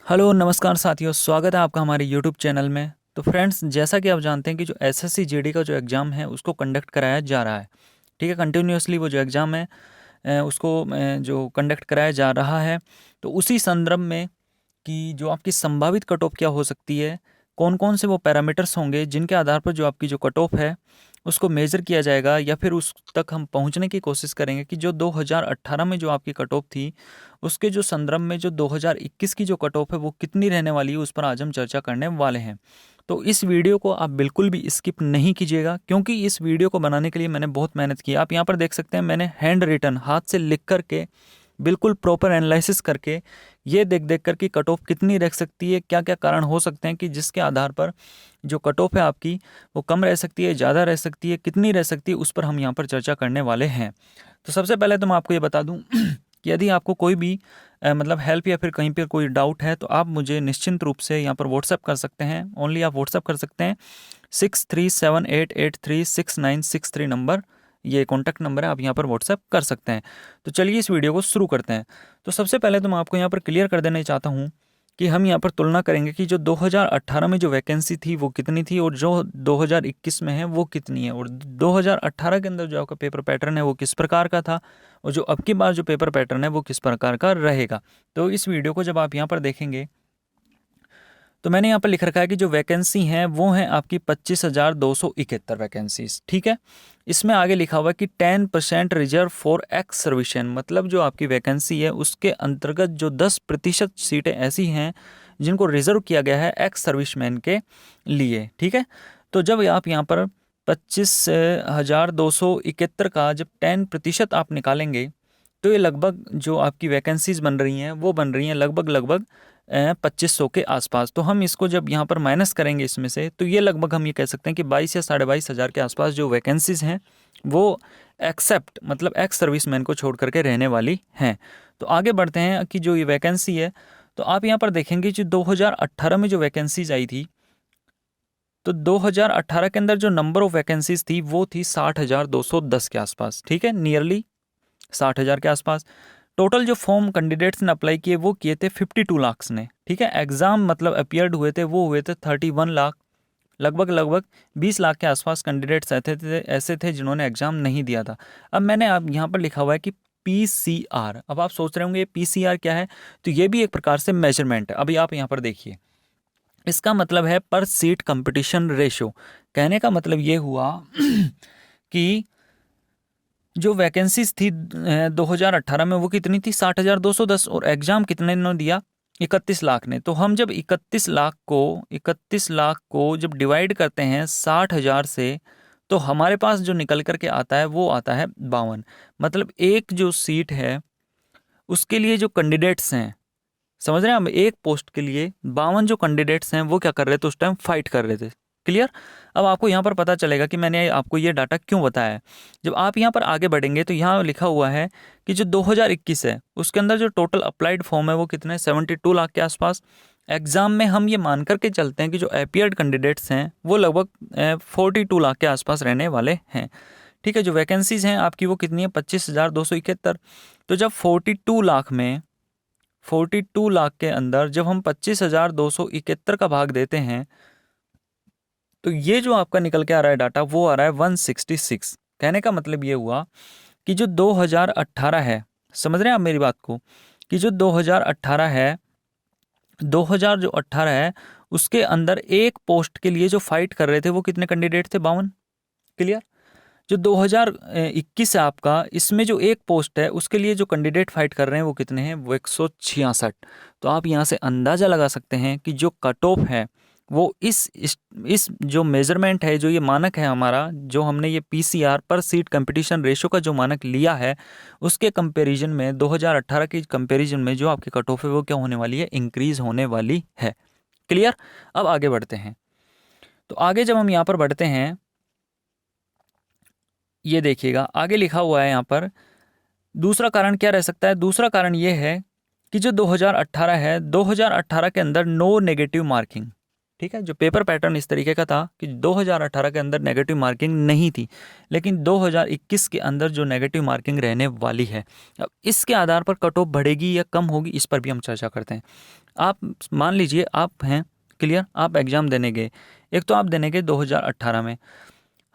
Hello नमस्कार साथियों, स्वागत है आपका हमारे यूट्यूब चैनल में। तो फ्रेंड्स, जैसा कि आप जानते हैं कि जो एसएससी जीडी का जो एग्ज़ाम है उसको कंडक्ट कराया जा रहा है। ठीक है, कंटिन्यूअसली वो जो एग्ज़ाम है उसको जो कंडक्ट कराया जा रहा है। तो उसी संदर्भ में कि जो आपकी संभावित कट ऑफ क्या हो सकती है, कौन कौन से वो पैरामीटर्स होंगे जिनके आधार पर जो आपकी जो कट ऑफ है उसको मेज़र किया जाएगा, या फिर उस तक हम पहुंचने की कोशिश करेंगे कि जो 2018 में जो आपकी कट ऑफ थी उसके जो संदर्भ में जो 2021 की जो कट ऑफ है वो कितनी रहने वाली है, उस पर आज हम चर्चा करने वाले हैं। तो इस वीडियो को आप बिल्कुल भी स्किप नहीं कीजिएगा, क्योंकि इस वीडियो को बनाने के लिए मैंने बहुत मेहनत की। आप यहाँ पर देख सकते हैं, मैंने हैंड रिटन, हाथ से लिख करके बिल्कुल प्रॉपर एनालिसिस करके ये देख देख कर कि कट ऑफ कितनी रह सकती है, क्या क्या कारण हो सकते हैं कि जिसके आधार पर जो कट ऑफ है आपकी वो कम रह सकती है, ज़्यादा रह सकती है, कितनी रह सकती है, उस पर हम यहाँ पर चर्चा करने वाले हैं। तो सबसे पहले तो मैं आपको ये बता दूं कि यदि आपको कोई भी मतलब हेल्प या फिर कहीं पर कोई डाउट है तो आप मुझे निश्चिंत रूप से यहाँ पर व्हाट्सएप कर सकते हैं। ओनली आप व्हाट्सएप कर सकते हैं 6378836963 नंबर, ये कॉन्टैक्ट नंबर है, आप यहाँ पर व्हाट्सएप कर सकते हैं। तो चलिए इस वीडियो को शुरू करते हैं। तो सबसे पहले तो मैं आपको यहाँ पर क्लियर कर देना चाहता हूँ कि हम यहाँ पर तुलना करेंगे कि जो 2018 में जो वैकेंसी थी वो कितनी थी और जो 2021 में है वो कितनी है, और 2018 के अंदर जो आपका पेपर पैटर्न है वो किस प्रकार का था, और जो अब की बार जो पेपर पैटर्न है वो किस प्रकार का रहेगा। तो इस वीडियो को जब आप यहाँ पर देखेंगे तो मैंने यहाँ पर लिख रखा है कि जो वैकेंसी हैं वो हैं आपकी 25,271 वैकेंसीज। ठीक है, इसमें आगे लिखा हुआ है कि 10% रिजर्व फॉर एक्स सर्विसमैन, मतलब जो आपकी वैकेंसी है उसके अंतर्गत जो 10% सीटें ऐसी हैं जिनको रिजर्व किया गया है एक्स सर्विसमैन के लिए। ठीक है, तो जब आप यहाँ पर 25,271 का जब 10% आप निकालेंगे तो ये लगभग जो आपकी वैकेंसीज बन रही हैं वो बन रही हैं लगभग 2500 के आसपास। तो हम इसको जब यहाँ पर माइनस करेंगे इसमें से, तो ये लगभग हम ये कह सकते हैं कि 22 या 22,500 हज़ार के आसपास जो वैकेंसीज हैं वो एक्सेप्ट मतलब एक्स सर्विसमैन को छोड़ करके रहने वाली हैं। तो आगे बढ़ते हैं कि जो ये वैकेंसी है, तो आप यहाँ पर देखेंगे जो 2018 में जो वैकेंसीज आई थी, तो 2018 के अंदर जो नंबर ऑफ वैकेंसीज थी वो थी 60,210 के आसपास। ठीक है, नियरली 60,000 के आसपास। टोटल जो फॉर्म कैंडिडेट्स ने अप्लाई किए वो किए थे 52 लाख ने। ठीक है, एग्ज़ाम मतलब अपीयर्ड हुए थे वो हुए थे 31 लाख, लगभग 20 लाख के आसपास कैंडिडेट्स ऐसे थे जिन्होंने एग्ज़ाम नहीं दिया था। अब मैंने अब यहाँ पर लिखा हुआ है कि पीसीआर। अब आप सोच रहे होंगे ये पीसीआर क्या है, तो ये भी एक प्रकार से मेजरमेंट है। अभी आप यहाँ पर देखिए, इसका मतलब है पर सीट कंपटीशन रेशो। कहने का मतलब ये हुआ कि जो वैकेंसीज थी 2018 में वो कितनी थी 60,210, और एग्ज़ाम कितने ने दिया 31 लाख ने। तो हम जब 31 लाख को जब डिवाइड करते हैं 60,000 से, तो हमारे पास जो निकल करके आता है वो आता है 52। मतलब एक जो सीट है उसके लिए जो कैंडिडेट्स हैं, समझ रहे हैं हम, एक पोस्ट के लिए 52 जो कैंडिडेट्स हैं वो क्या कर रहे थे उस टाइम, फाइट कर रहे थे। क्लियर। अब आपको यहाँ पर पता चलेगा कि मैंने आपको ये डाटा क्यों बताया है। जब आप यहाँ पर आगे बढ़ेंगे तो यहाँ लिखा हुआ है कि जो 2021 है उसके अंदर जो टोटल अप्लाइड फॉर्म है वो कितने 72 लाख के आसपास। एग्जाम में हम ये मान करके चलते हैं कि जो अपीयर्ड कैंडिडेट्स हैं वो लगभग 42 लाख के आसपास रहने वाले हैं। ठीक है, जो वैकेंसीज हैं आपकी वो कितनी है 25,271। तो जब 42 लाख के अंदर जब हम 25,271 का भाग देते हैं तो ये जो आपका निकल के आ रहा है डाटा वो आ रहा है 166। कहने का मतलब ये हुआ कि जो 2018 है, समझ रहे हैं आप मेरी बात को, कि जो 2018 है, 2018 है उसके अंदर एक पोस्ट के लिए जो फाइट कर रहे थे वो कितने कैंडिडेट थे 52। क्लियर। जो 2021 है आपका, इसमें जो एक पोस्ट है उसके लिए जो कैंडिडेट फाइट कर रहे हैं वो कितने हैं, वो 166। तो आप यहाँ से अंदाज़ा लगा सकते हैं कि जो कट ऑफ है वो इस जो मेजरमेंट है, जो ये मानक है हमारा, जो हमने ये पीसीआर पर सीट कंपटीशन रेशो का जो मानक लिया है, उसके कंपैरिजन में 2018 के कंपैरिजन में जो आपकी कट ऑफ है वो क्या होने वाली है, इंक्रीज होने वाली है। क्लियर। अब आगे बढ़ते हैं। तो आगे जब हम यहाँ पर बढ़ते हैं, ये देखिएगा आगे लिखा हुआ है यहाँ पर दूसरा कारण क्या रह सकता है। दूसरा कारण ये है कि जो 2018 है, 2018 के अंदर नो नेगेटिव मार्किंग, ठीक है। जो पेपर पैटर्न इस तरीके का था कि 2018 के अंदर नेगेटिव मार्किंग नहीं थी, लेकिन 2021 के अंदर जो नेगेटिव मार्किंग रहने वाली है, अब इसके आधार पर कट ऑफ बढ़ेगी या कम होगी, इस पर भी हम चर्चा करते हैं। आप मान लीजिए आप हैं क्लियर, आप एग्जाम देने गए, एक तो आप देने गए 2018 में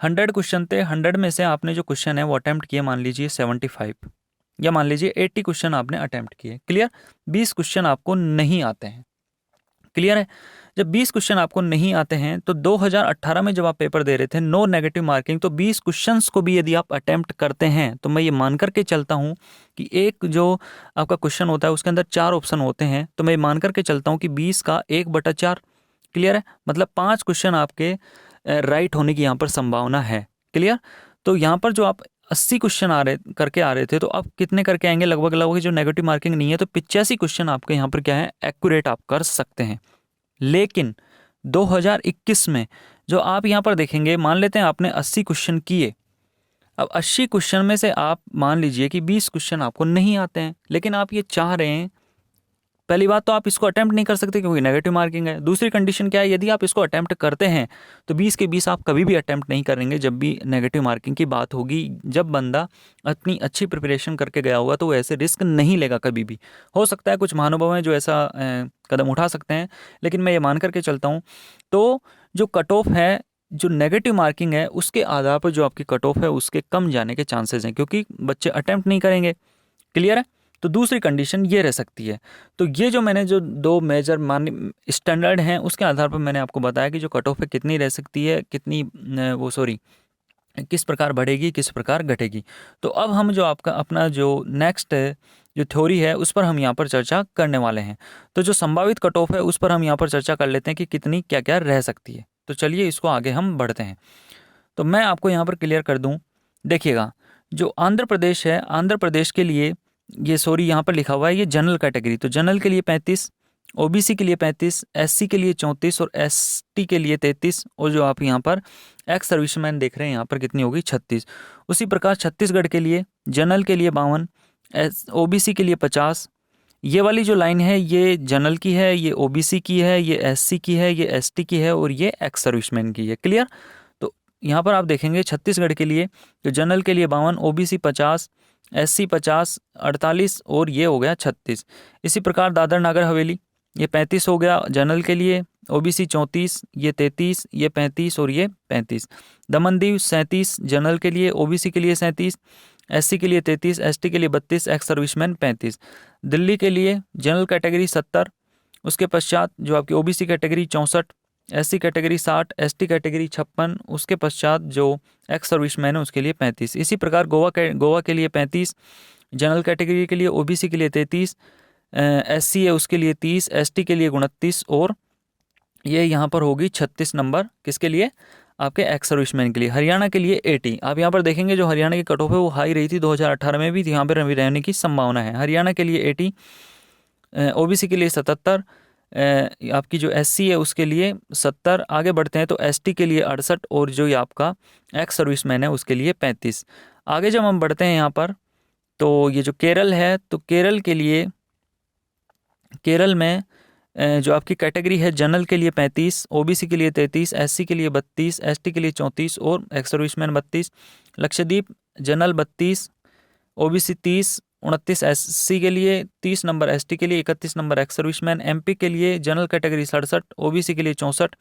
100 क्वेश्चन थे, 100 में से आपने जो क्वेश्चन है वो अटैम्प्ट किए मान लीजिए 75 या मान लीजिए 80 क्वेश्चन आपने अटैम्प्ट किए, क्लियर। 20 क्वेश्चन आपको नहीं आते हैं, क्लियर है। जब 20 क्वेश्चन आपको नहीं आते हैं तो 2018 में जब आप पेपर दे रहे थे नो नेगेटिव मार्किंग, तो 20 क्वेश्चंस को भी यदि आप अटेम्प्ट करते हैं तो मैं ये मान करके चलता हूँ कि एक जो आपका क्वेश्चन होता है उसके अंदर 4 ऑप्शन होते हैं, तो मैं मान करके चलता हूँ कि 20 का 1/4, क्लियर है। मतलब 5 क्वेश्चन आपके राइट होने की यहाँ पर संभावना है, क्लियर। तो यहाँ पर जो आप 80 क्वेश्चन करके आ रहे थे, तो आप कितने करके आएंगे, लगभग लगभग जो नेगेटिव मार्किंग नहीं है तो 85 क्वेश्चन आपके यहाँ पर क्या है, एक्यूरेट आप कर सकते हैं। लेकिन 2021 में जो आप यहाँ पर देखेंगे, मान लेते हैं आपने 80 क्वेश्चन किए, अब 80 क्वेश्चन में से आप मान लीजिए कि 20 क्वेश्चन आपको नहीं आते हैं, लेकिन आप ये चाह रहे हैं, पहली बात तो आप इसको अटेम्प्ट नहीं कर सकते क्योंकि नेगेटिव मार्किंग है। दूसरी कंडीशन क्या है, यदि आप इसको अटेम्प्ट करते हैं तो 20 के 20 आप कभी भी अटेम्प्ट नहीं करेंगे जब भी नेगेटिव मार्किंग की बात होगी। जब बंदा अपनी अच्छी प्रिपरेशन करके गया होगा तो वो ऐसे रिस्क नहीं लेगा कभी भी। हो सकता है कुछ महानुभाव हैं जो ऐसा कदम उठा सकते हैं, लेकिन मैं ये मान करके चलता हूँ तो जो कट ऑफ है, जो नेगेटिव मार्किंग है, उसके आधार पर जो आपकी कट ऑफ है उसके कम जाने के चांसेस हैं, क्योंकि बच्चे अटेम्प्ट नहीं करेंगे, क्लियर है। तो दूसरी कंडीशन ये रह सकती है। तो ये जो मैंने जो 2 मेजर स्टैंडर्ड हैं उसके आधार पर मैंने आपको बताया कि जो कट ऑफ है कितनी रह सकती है, कितनी किस प्रकार बढ़ेगी, किस प्रकार घटेगी। तो अब हम जो आपका अपना जो नेक्स्ट जो थ्योरी है उस पर हम यहाँ पर चर्चा करने वाले हैं। तो जो संभावित कट ऑफ है उस पर हम यहाँ पर चर्चा कर लेते हैं कि कितनी क्या क्या रह सकती है। तो चलिए इसको आगे हम बढ़ते हैं। तो मैं आपको यहाँ पर क्लियर कर दूँ, देखिएगा जो आंध्र प्रदेश है, आंध्र प्रदेश के लिए यहाँ पर लिखा हुआ है ये जनरल कैटेगरी, तो जनरल के लिए 35, ओबीसी के लिए 35, एससी के लिए 34 और एसटी के लिए 33, और जो आप यहाँ पर एक्स सर्विसमैन देख रहे हैं यहाँ पर कितनी होगी 36। उसी प्रकार छत्तीसगढ़ के लिए जनरल के लिए 52, ओबीसी के लिए 50। ये वाली जो लाइन है ये जनरल की है, ये ओबीसी की है, ये एससी की है, ये एसटी की है और ये एक्स सर्विसमैन की है, क्लियर। तो यहाँ पर आप देखेंगे छत्तीसगढ़ के लिए तो जनरल के लिए 52, ओबीसी 50, एससी 50, 48 और ये हो गया 36। इसी प्रकार दादर नागर हवेली ये 35 हो गया जनरल के लिए, ओबीसी 34, ये 33, ये 35 और ये 35। दमन दीव 37 जनरल के लिए, ओबीसी के लिए 37, एससी के लिए 33, एसटी के लिए 32, एक्स सर्विसमैन 35। दिल्ली के लिए जनरल कैटेगरी 70, उसके पश्चात जो आपकी OBC category 64, SC category 60, ST category 56, उसके पश्चात जो एक्स सर्विसमैन है उसके लिए 35। इसी प्रकार गोवा के लिए 35, जनरल कैटेगरी के लिए, ओबीसी के लिए 33, एससी है उसके लिए 30, एसटी के लिए 29 और ये यहाँ पर होगी 36 नंबर किसके लिए, आपके एक्स सर्विसमैन के लिए। हरियाणा के लिए 80। आप यहाँ पर देखेंगे जो हरियाणा की कट ऑफ है वो हाई रही थी 2018 में भी, यहाँ पर रहने की संभावना है। हरियाणा के लिए 80, ओबीसी के लिए 77, आपकी जो एससी है उसके लिए 70। आगे बढ़ते हैं तो एसटी के लिए 68 और जो ये आपका एक्स सर्विसमैन है उसके लिए 35। आगे जब हम बढ़ते हैं यहाँ पर तो ये जो केरल है, तो केरल के लिए, केरल में जो आपकी कैटेगरी है जनरल के लिए 35, ओबीसी के लिए 33, एससी के लिए 32, एसटी के लिए 34 और ex serviceman 32। Lakshadweep general 32, OBC 30, 29 SC के लिए, 30 नंबर एसटी के लिए, 31 नंबर एक्स सर्विसमैन। एमपी के लिए जनरल कैटेगरी 67, ओबीसी के लिए 64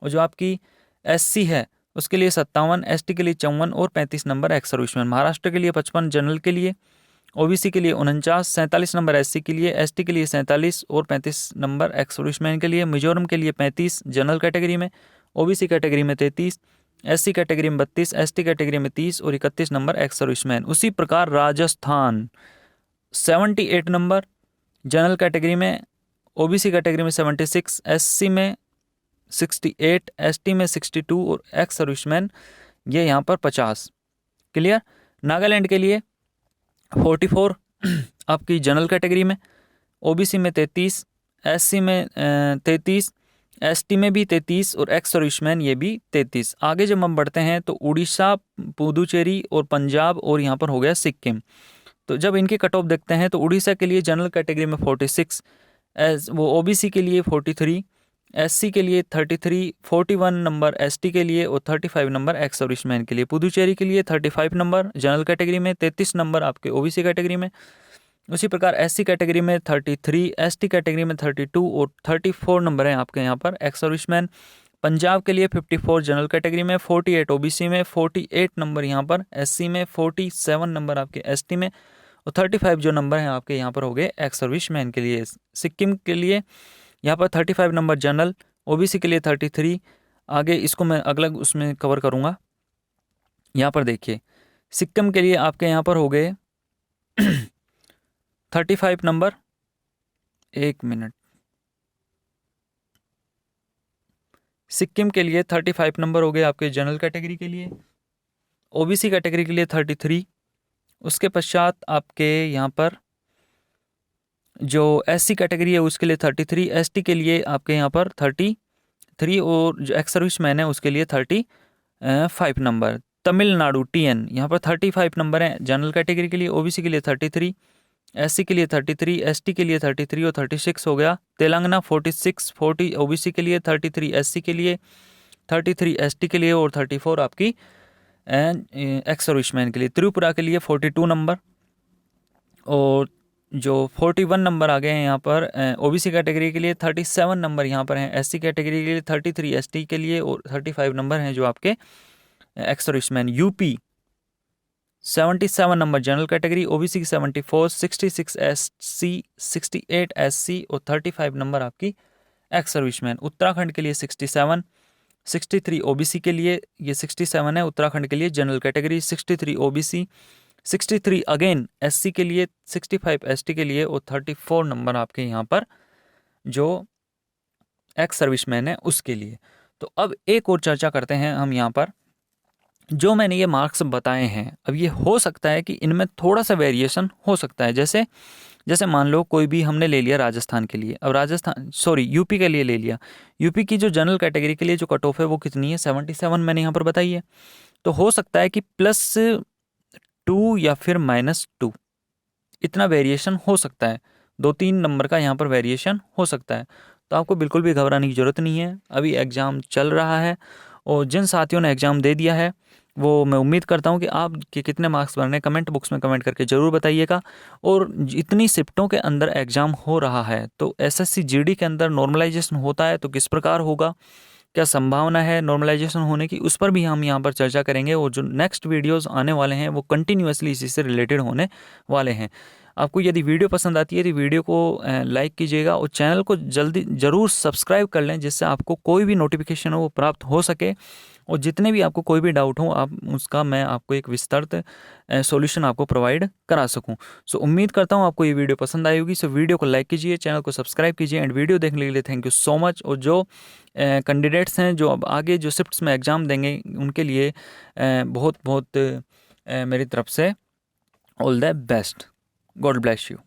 और जो आपकी एससी है उसके लिए 57, एसटी के लिए 54 और 35 नंबर एक्स सर्विसमैन। महाराष्ट्र के लिए 55 जनरल के लिए, ओबीसी के लिए 49, 47 नंबर एससी के लिए, एसटी के लिए 47 और 35 नंबर एक्स सर्विसमैन के लिए। मिजोरम के लिए 35 जनरल कैटेगरी में, ओबीसी कैटेगरी में 33, एससी कैटेगरी में 32, एसटी कैटेगरी में 30 और 31 नंबर एक्स सर्विसमैन। उसी प्रकार राजस्थान 78 नंबर जनरल कैटेगरी में, ओबीसी कैटेगरी में 76, एससी में 68, एसटी में 62 और एक्स सर्विसमैन ये यहाँ पर 50, क्लियर। नागालैंड के लिए 44 आपकी जनरल कैटेगरी में, ओबीसी में 33, एससी में 33, एसटी में भी 33 और एक्स सर्विसमैन ये भी 33। आगे जब हम बढ़ते हैं तो उड़ीसा, पुदुचेरी और पंजाब और यहाँ पर हो गया सिक्किम। तो जब इनके कट ऑफ देखते हैं तो उड़ीसा के लिए जनरल कैटेगरी में 46, वो ओबीसी के लिए 43, SC के लिए 33, 41 नंबर ST के लिए और 35 नंबर एक्स सर्विसमैन के लिए। पुदुचेरी के लिए 35 नंबर जनरल कैटेगरी में, 33 नंबर आपके OBC कैटेगरी में। उसी प्रकार SC कैटेगरी में 33, ST कैटेगरी में 32 और 34 नंबर हैं आपके यहाँ पर एक्स सर्विसमैन। पंजाब के लिए 54 जनरल कैटेगरी में, 48 OBC में, 48 नंबर यहाँ पर SC में, 47 नंबर आपके ST में और 35 जो नंबर हैं आपके यहाँ पर हो गए एक्स सर्विसमैन के लिए। सिक्किम के लिए यहाँ पर 35 नंबर जनरल, OBC के लिए 33। आगे इसको मैं अगला उसमें कवर करूँगा। यहाँ पर देखिए सिक्किम के लिए आपके यहाँ पर हो गए 35 नंबर, एक मिनट, सिक्किम के लिए 35 नंबर हो गए आपके जनरल कैटेगरी के लिए, OBC कैटेगरी के लिए 33। उसके पश्चात आपके यहाँ पर जो SC कैटेगरी है उसके लिए 33, ST के लिए आपके यहाँ पर 33 और जो एक्स सर्विसमैन है उसके लिए 35 नंबर। तमिलनाडु TN यहाँ पर 35 नंबर हैं जनरल कैटेगरी के लिए, OBC के लिए 33, SC के लिए 33, ST के लिए 33 और 36 हो गया। तेलंगाना 46, 40 OBC के लिए, 33 SC के लिए, 33 ST के लिए और 34 आपकी एक्स सर्विसमैन के लिए। त्रिपुरा के लिए 42 नंबर और जो 41 नंबर आ गए हैं यहाँ पर OBC कैटेगरी के लिए, 37 नंबर यहाँ पर हैं SC कैटेगरी के लिए, 33 ST के लिए और 35 नंबर हैं जो आपके ex serviceman. UP 77 number general category, OBC की 74, 66 SC, 68 SC और 35 नंबर आपकी एक्स सर्विसमैन। उत्तराखंड के लिए 67, 63 OBC के लिए, ये 67 है उत्तराखंड के लिए general category, 63 OBC, 63 again SC के लिए, 65 ST के लिए और 34 नंबर आपके यहाँ पर जो एक्स सर्विसमैन है उसके लिए। तो अब एक और चर्चा करते हैं हम यहाँ पर। जो मैंने ये मार्क्स बताए हैं, अब ये हो सकता है कि इनमें थोड़ा सा वेरिएशन हो सकता है। जैसे मान लो कोई भी हमने ले लिया राजस्थान के लिए, अब यूपी के लिए ले लिया। यूपी की जो जनरल कैटेगरी के लिए जो कट ऑफ है वो कितनी है, 77 मैंने यहाँ पर बताई है। तो हो सकता है कि +2 या फिर -2 इतना वेरिएशन हो सकता है, 2-3 नंबर का यहाँ पर वेरिएशन हो सकता है। तो आपको बिल्कुल भी घबराने की ज़रूरत नहीं है। अभी एग्ज़ाम चल रहा है और जिन साथियों ने एग्ज़ाम दे दिया है वो मैं उम्मीद करता हूँ कि आप के कितने मार्क्स बनने कमेंट बॉक्स में कमेंट करके ज़रूर बताइएगा। और इतनी शिफ्टों के अंदर एग्ज़ाम हो रहा है तो SSC GD के अंदर नॉर्मलाइजेशन होता है तो किस प्रकार होगा, क्या संभावना है नॉर्मलाइजेशन होने की, उस पर भी हम यहाँ पर चर्चा करेंगे। और जो नेक्स्ट वीडियोस आने वाले हैं वो कंटिन्यूअसली इसी से रिलेटेड होने वाले हैं। आपको यदि वीडियो पसंद आती है तो वीडियो को लाइक कीजिएगा और चैनल को जल्दी ज़रूर सब्सक्राइब कर लें जिससे आपको कोई भी नोटिफिकेशन हो वो प्राप्त हो सके। और जितने भी आपको कोई भी डाउट हो आप उसका मैं आपको एक विस्तृत सॉल्यूशन आपको प्रोवाइड करा सकूं। सो उम्मीद करता हूं आपको ये वीडियो पसंद आई होगी। सो वीडियो को लाइक कीजिए, चैनल को सब्सक्राइब कीजिए एंड वीडियो देखने के लिए थैंक यू सो मच। और जो कैंडिडेट्स हैं जो अब आगे जो शिफ्ट्स में एग्ज़ाम देंगे उनके लिए बहुत बहुत मेरी तरफ से all the best. God bless you.